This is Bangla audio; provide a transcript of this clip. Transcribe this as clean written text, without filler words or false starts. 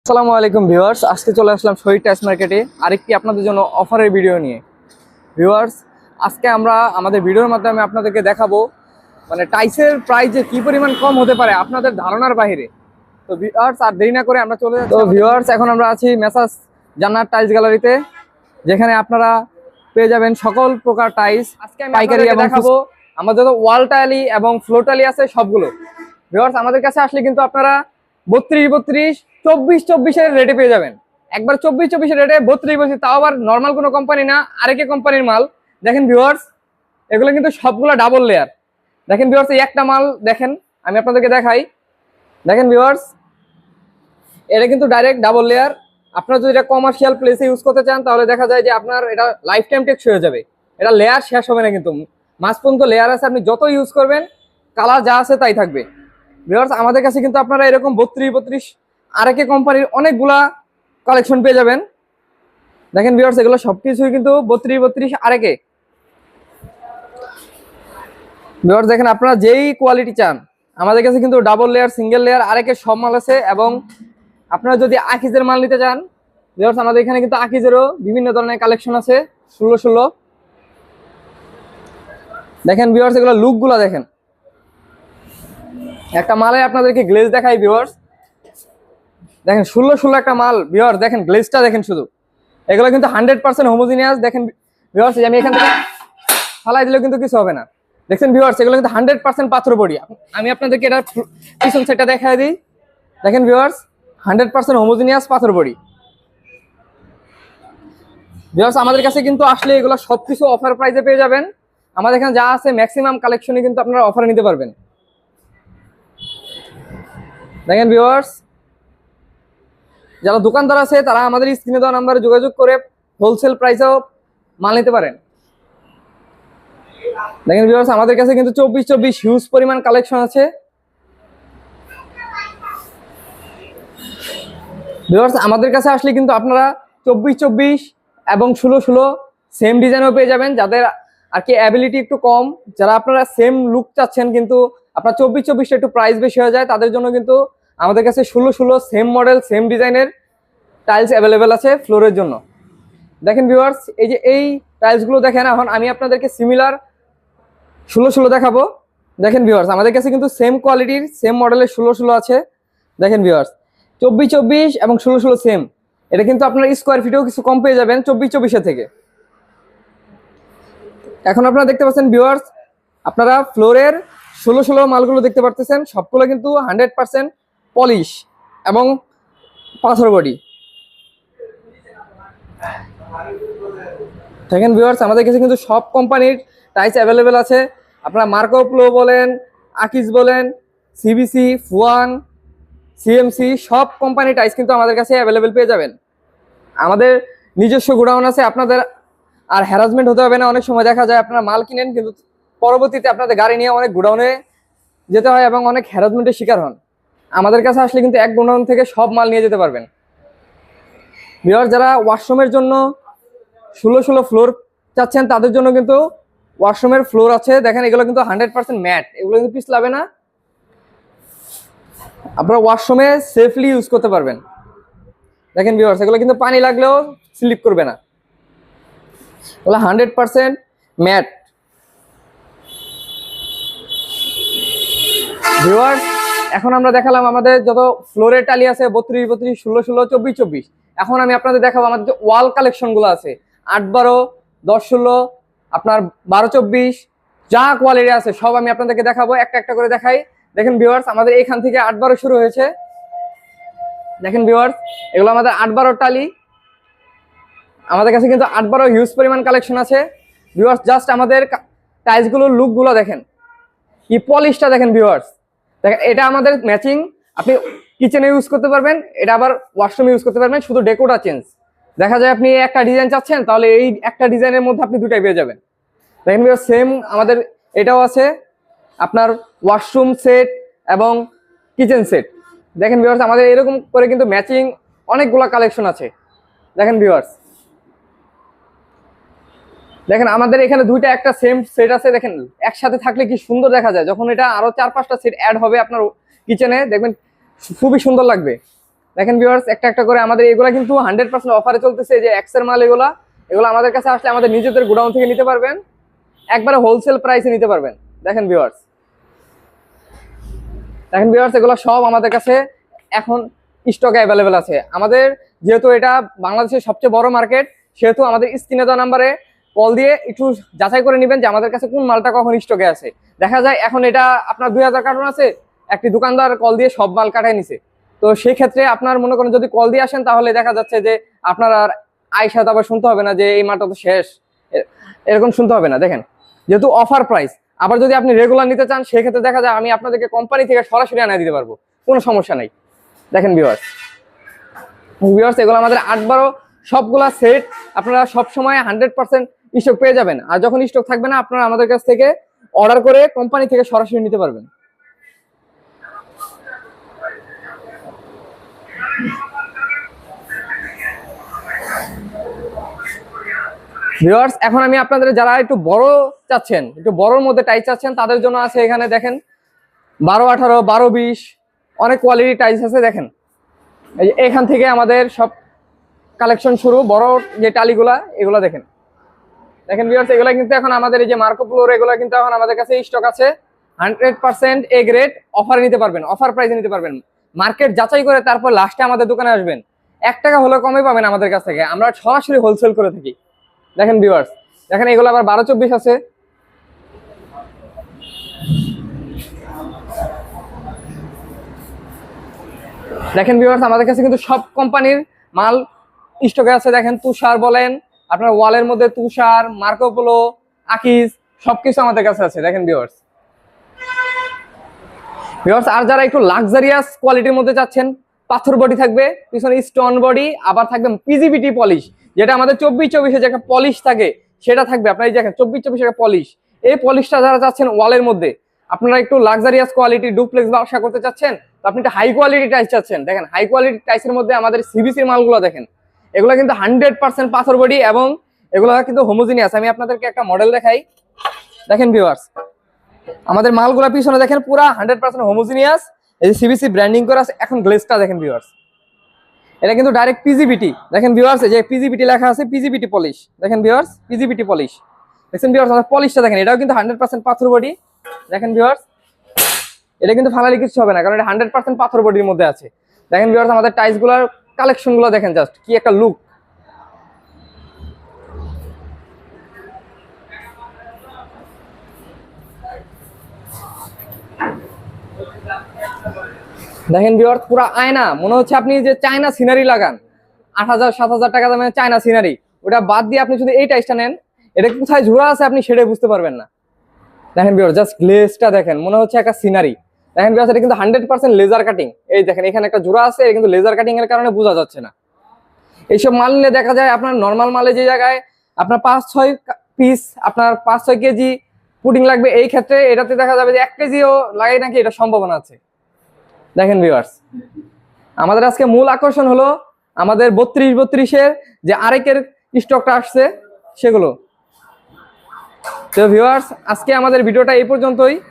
আসসালামু আলাইকুম ভিউয়ার্স, আজকে চলে আসলাম শহীদ টাইলস মার্কেটে আরেকটি আপনাদের জন্য অফারের ভিডিও নিয়ে। ভিউয়ার্স, আজকে আমরা আমাদের ভিডিওর মাধ্যমে আপনাদেরকে দেখাবো মানে টাইলসের প্রাইস যে কী পরিমাণ কম হতে পারে আপনাদের ধারণার বাইরে। তো ভিউয়ার্স, আর দেরি না করে আমরা চলে যাচ্ছি। তো ভিউয়ার্স, এখন আমরা আছি মেসার্স জান্নাত টাইলস গ্যালারিতে, যেখানে আপনারা পেয়ে যাবেন সকল প্রকার টাইলস। আজকে আমি পাইকারি এবং দেখাবো আমাদের যত ওয়াল টাইলি এবং ফ্লোর টাইলি আছে সবগুলো। ভিউয়ার্স, আমাদের কাছে আসলে কিন্তু আপনারা 32, 24 রেটে পেয়ে যাবেন। একবার 24 রেটে 32, তাও আবার নর্মাল কোনো কোম্পানি না, আরেকে কোম্পানির মাল। দেখেন ভিউয়ার্স, এগুলো কিন্তু সবগুলো ডাবল লেয়ার। দেখেন ভিউয়ার্স, এই একটা মাল দেখেন, আমি আপনাদেরকে দেখাই। দেখেন ভিউয়ার্স, এটা কিন্তু ডাইরেক্ট ডাবল লেয়ার। আপনারা যদি এটা কমার্শিয়াল প্লেসে ইউজ করতে চান তাহলে দেখা যায় যে আপনার এটা লাইফ টাইম টেকসই হয়ে যাবে। এটা লেয়ার শেষ হবে না, কিন্তু মাঝ পর্যন্ত লেয়ার আছে, আপনি যত ইউজ করবেন কালার যা আছে তাই থাকবে। ভিউয়ার্স, আমাদের কাছে কিন্তু আপনারা এরকম 32 আরেকে কোম্পানির অনেকগুলা কালেকশন পেয়ে যাবেন। দেখেন ভিউয়ার্স, এগুলো সবকিছুই কিন্তু 32 আরেকে। ভিউয়ার্স দেখেন, আপনারা যেই কোয়ালিটি চান আমাদের কাছে কিন্তু ডাবল লেয়ার, সিঙ্গেল লেয়ার, আরেকের সব মাল আছে। এবং আপনারা যদি আকিজের মাল নিতে চান ভিউয়ার্স, আমাদের এখানে কিন্তু আকিজেরও বিভিন্ন ধরনের কালেকশন আছে। 16 দেখেন ভিউয়ার্স, এগুলো লুকগুলো দেখেন। একটা মালে আপনাদেরকে গ্লেজ দেখাই ভিউয়ার্স। দেখেন 16 একটা মাল ভিউয়ার্স, দেখেন গ্লেজটা দেখেন শুধু। এগুলো কিন্তু 100% হোমোজিনিয়াস। দেখেন ভিউয়ার্স, আমি এখান থেকে ফালাই দিলেও কিন্তু কিছু হবে না। দেখছেন ভিউয়ার্স, এগুলো কিন্তু 100% পাথর বডি। আমি আপনাদেরকে এটা পিছন সাইডটা দেখাই দিই। দেখেন ভিউয়ার্স, 100% হোমোজিনিয়াস পাথর বডি। ভিউয়ার্স, আমাদের কাছে কিন্তু আসলে এগুলো সবকিছু অফার প্রাইসে পেয়ে যাবেন। আমাদের এখানে যা আছে ম্যাক্সিমাম কালেকশনই কিন্তু আপনারা অফারে নিতে পারবেন। দেখেন ভিউয়ার্স, যারা দোকানদার আছে তারা আমাদের স্ক্রিনে দেওয়া নাম্বারে যোগাযোগ করে হোলসেল প্রাইসেও মাল নিতে পারেন। দেখেন ভিউয়ার্স, আমাদের কাছে কিন্তু 24 হিউজ পরিমাণ কালেকশন আছে। ভিউয়ার্স, আমাদের কাছে আসলে কিন্তু আপনারা 24 এবং 16 সেম ডিজাইনও পেয়ে যাবেন। যাদের আর কি অ্যাবিলিটি একটু কম, যারা আপনারা সেম লুক চাচ্ছেন কিন্তু আপনার 24 একটু প্রাইস বেশি হয়ে যায়, তাদের জন্য কিন্তু আমাদের কাছে 16 সেম মডেল, সেম ডিজাইনের টাইলস অ্যাভেলেবেল আছে ফ্লোরের জন্য। দেখেন ভিউয়ার্স, এই যে এই টাইলসগুলো দেখেন, এখন আমি আপনাদেরকে সিমিলার 16 দেখাবো। দেখেন ভিউয়ার্স, আমাদের কাছে কিন্তু সেম কোয়ালিটির সেম মডেলের 16 আছে। দেখেন ভিউয়ার্স, 24 এবং 16 সেম। এটা কিন্তু আপনার স্কোয়ার ফিটেও কিছু কম পেয়ে যাবেন 24 থেকে। এখন আপনারা দেখতে পাচ্ছেন ভিউয়ার্স, আপনারা ফ্লোরের 16 মালগুলো দেখতে পারতেছেন, সবগুলো কিন্তু 100% পলিশ এবং পাথর বডি। দেখেন ভিউয়ার্স, আমাদের কাছে কিন্তু সব কোম্পানির টাইলস অ্যাভেলেবেল আছে। আপনারা মার্কো প্লো বলেন, আকিজ বলেন, সিবিসি, ফুয়াং, সিএমসি, সব কোম্পানির টাইলস কিন্তু আমাদের কাছে অ্যাভেলেবেল পেয়ে যাবেন। আমাদের নিজস্ব গোডাউন আছে, আপনাদের আর হ্যারাসমেন্ট হতে হবে না। অনেক সময় দেখা যায় আপনারা মাল কিনেন কিন্তু পরবর্তীতে আপনাদের গাড়ি নিয়ে অনেক গোডাউনে যেতে হয় এবং অনেক হ্যারাসমেন্টের শিকার হন। আমাদের কাছে আসলে কিন্তু এক গোডাউন থেকে সব মাল নিয়ে যেতে পারবেন। ভিউয়ার্স, যারা ওয়াশরুমের জন্য 16 ফ্লোর চাচ্ছেন তাদের জন্য কিন্তু ওয়াশরুমের ফ্লোর আছে। দেখেন, এগুলো কিন্তু 100% ম্যাট, এগুলো কিন্তু পিছলাবে না। আপনারা ওয়াশরুমে সেফলি ইউজ করতে পারবেন। দেখেন ভিউয়ার্স, এগুলো কিন্তু পানি লাগলেও স্লিপ করবে না, এগুলো 100% ম্যাট। ভিউয়ার্স, এখন আমরা দেখালাম আমাদের যত ফ্লোরের টালি আছে 32, 16, 24। এখন আমি আপনাদের দেখাবো আমাদের যে ওয়াল কালেকশনগুলো আছে 8, 12, 10, 16, আপনার 12, 24, যা কোয়ালিটি আছে সব আমি আপনাদেরকে দেখাবো, একটা একটা করে দেখাই। দেখেন ভিউয়ার্স, আমাদের এখান থেকে 8, 12 শুরু হয়েছে। দেখেন ভিউয়ার্স, এগুলো আমাদের 8, 12 টালি। আমাদের কাছে কিন্তু 8, 12 হিউজ পরিমাণ কালেকশন আছে। ভিউয়ার্স, জাস্ট আমাদের টাইলসগুলোর লুকগুলো দেখেন, কি পলিশটা দেখেন ভিউয়ার্স। দেখেন, এটা আমাদের ম্যাচিং, আপনি কিচেনে ইউজ করতে পারবেন, এটা আবার ওয়াশরুমে ইউজ করতে পারবেন, শুধু ডেকোটা চেঞ্জ। দেখা যায় আপনি একটা ডিজাইন চাচ্ছেন, তাহলে এই একটা ডিজাইনের মধ্যে আপনি দুটাই পেয়ে যাবেন। দেখেন ভিউয়ার্স, সেম আমাদের এটাও আছে, আপনার ওয়াশরুম সেট এবং কিচেন সেট। দেখেন ভিউয়ার্স, আমাদের এরকম করে কিন্তু ম্যাচিং অনেকগুলো কালেকশন আছে। দেখেন ভিউয়ার্স, দেখেন আমাদের এখানে দুইটা একটা সেম সেট আছে। দেখেন একসাথে থাকলে কি সুন্দর দেখা যায়, যখন এটা আরো 4-5টা সেট অ্যাড হবে আপনার কিচেনে দেখবেন খুবই সুন্দর লাগবে। দেখেন ভিউয়ার্স, একটা একটা করে আমাদের এগুলা কিন্তু 100% অফারে চলতেছে। যে এক্স এর মাল এগুলো আমাদের কাছে আসলে আমাদের নিজেদের গোডাউন থেকে নিতে পারবেন, একবারে হোলসেল প্রাইসে নিতে পারবেন। দেখেন ভিউয়ার্স, এগুলো সব আমাদের কাছে এখন স্টকে অ্যাভেলেবেল আছে। আমাদের যেহেতু এটা বাংলাদেশের সবচেয়ে বড় মার্কেট, সেহেতু আমাদের স্ক্রিনে দেওয়া নাম্বারে কল দিয়ে একটু যাচাই করে নেবেন যে আমাদের কাছে কোন মালটা কখন স্টকে আছে। দেখা যায় এখন এটা আপনার 2000 কার্টন আছে, একটি দোকানদার কল দিয়ে সব মাল কাটায় নিছে। তো সেই ক্ষেত্রে আপনার মনে করেন যদি কল দিয়ে আসেন, তাহলে দেখা যাচ্ছে যে আপনার আর আয়সা আবার শুনতে হবে না যে এই মালটা তো শেষ, এরকম শুনতে হবে না। দেখেন, যেহেতু অফার প্রাইস, আবার যদি আপনি রেগুলার নিতে চান সেক্ষেত্রে দেখা যায় আমি আপনাদেরকে কোম্পানি থেকে সরাসরি আনা দিতে পারবো, কোনো সমস্যা নাই। দেখেন ভিউয়ার্স, এগুলো আমাদের 8-12 সবগুলা সেট আপনারা সবসময় 100% স্টক পেয়ে যাবেন। আর যখন স্টক থাকবে না, আপনারা আমাদের কাছ থেকে অর্ডার করে কোম্পানি থেকে সরাসরি নিতে পারবেন। ভিউয়ার্স, এখন আমি আপনাদের যারা একটু বড় চাচ্ছেন, একটু বড়র মধ্যে টাইস চাচ্ছেন, তাদের জন্য আছে এখানে দেখেন 12-18, 12-20 অনেক কোয়ালিটি টাইস আছে। দেখেন এখান থেকে আমাদের সব কালেকশন শুরু, বড় যে টালিগুলা এগুলা দেখেন। ভিউয়ার্স, এগুলা কিন্তু এখন আমাদের এই যে মার্কো পোলোর এগুলা কিন্তু এখন আমাদের কাছে স্টক আছে। 100% এ গ্রেড অফারে নিতে পারবেন, অফার প্রাইসে নিতে পারবেন। মার্কেট যাচাই করে তারপর লাস্টে আমাদের দোকানে আসবেন, 1 টাকা হলেও কমে পাবেন আমাদের কাছ থেকে। আমরা সরাসরি হোলসেল করে থাকি। দেখেন ভিউয়ার্স, দেখেন এগুলো আবার 12-24 আছে। দেখেন ভিউয়ার্স, আমাদের কাছে কিন্তু সব কোম্পানির মাল স্টকে আছে। দেখেন তুষার বলেন, আপনার ওয়ালের মধ্যে তুষার, মার্কো পোলো, আকিজ সবকিছু আমাদের কাছে আছে। দেখেন ভিউয়ার্স, আর যারা একটু লাক্সারিয়াস কোয়ালিটির মধ্যে চাচ্ছেন, পাথর বডি থাকবে, পিছনে স্টোন বডি, আবার থাকবে পিজিবিটি পলিশ, যেটা আমাদের 24-24 যে একটা পলিশ থাকে সেটা থাকবে। আপনারা এই দেখেন 24-24 একটা পলিশ, এই পলিশটা যারা চাচ্ছেন ওয়ালের মধ্যে, আপনারা একটু লাক্সারিয়াস কোয়ালিটি ডুপ্লেক্স ব্যবসা করতে চাচ্ছেন, তো আপনি একটা হাই কোয়ালিটি টাইস চাচ্ছেন, দেখেন হাই কোয়ালিটি টাইসের মধ্যে আমাদের সিবিসির মালগুলো দেখেন। এগুলো কিন্তু 100% পাথর বডি এবং এগুলো কিন্তু হোমোজিনিয়াস। আমি আপনাদেরকে একটা মডেল দেখাই। দেখেন ভিউয়ার্স, আমাদের মালগুলা পিছনে দেখেন পুরা 100% হোমোজিনিয়াস, এই যে সিবিসি ব্র্যান্ডিং করা আছে। এখন গ্লেজটা দেখেন ভিউয়ার্স, এটা কিন্তু ডাইরেক্ট পিজিবিটি। দেখেন ভিউয়ার্স, এই যে পিজিবিটি লেখা আছে, পিজিবিটি পলিশ। দেখেন ভিউয়ার্স, পিজিবিটি পলিশ দেখেন ভিউয়ার্স, আমাদের পলিশটা দেখেন, এটাও কিন্তু 100% পাথর বডি। দেখেন ভিউয়ার্স, এটা কিন্তু ফালালি কিছু হবে না, কারণ এটা 100% পাথর বডির মধ্যে আছে। দেখেন ভিউয়ার্স, আমাদের টাইলস গুলার কালেকশন গুলো দেখেন, জাস্ট কি একটা লুক। দেখেন ভিউয়ার্স, পুরো আয়না, মনে হচ্ছে আপনি যে চায়না সিনারি লাগান, 8,000-7,000 টাকা দামের চায়না সিনারি, ওটা বাদ দিয়ে আপনি যদি এই টাইসটা নেন, এটা কোথায় ঝুরা আছে আপনি সেটাই বুঝতে পারবেন না। দেখেন ভিউয়ার্স, জাস্ট গ্লেজটা দেখেন, মনে হচ্ছে একটা সিনারি। দেখেন ভিউয়ার্স, এটা কিন্তু 100% লেজার কাটিং। এই দেখেন এখানে একটা জোড়া আছে, এটা কিন্তু লেজার কাটিং এর কারণে বোঝা যাচ্ছে না। এইসব মাল নিলে দেখা যায় আপনার নর্মাল মালে যে জায়গায় আপনার 5-6 পিস, আপনার 5-6 কেজি পুডিং লাগবে, এই ক্ষেত্রে এটাতে দেখা যাবে যে 1 কেজিও লাগে নাকি, এটা সম্ভাবনা আছে। দেখেন ভিউয়ার্স, আমাদের আজকে মূল আকর্ষণ হলো আমাদের 32-32-এর যে আরেকের স্টকটা আসছে সেগুলো। তো ভিউয়ার্স, আজকে আমাদের ভিডিওটা এই পর্যন্তই।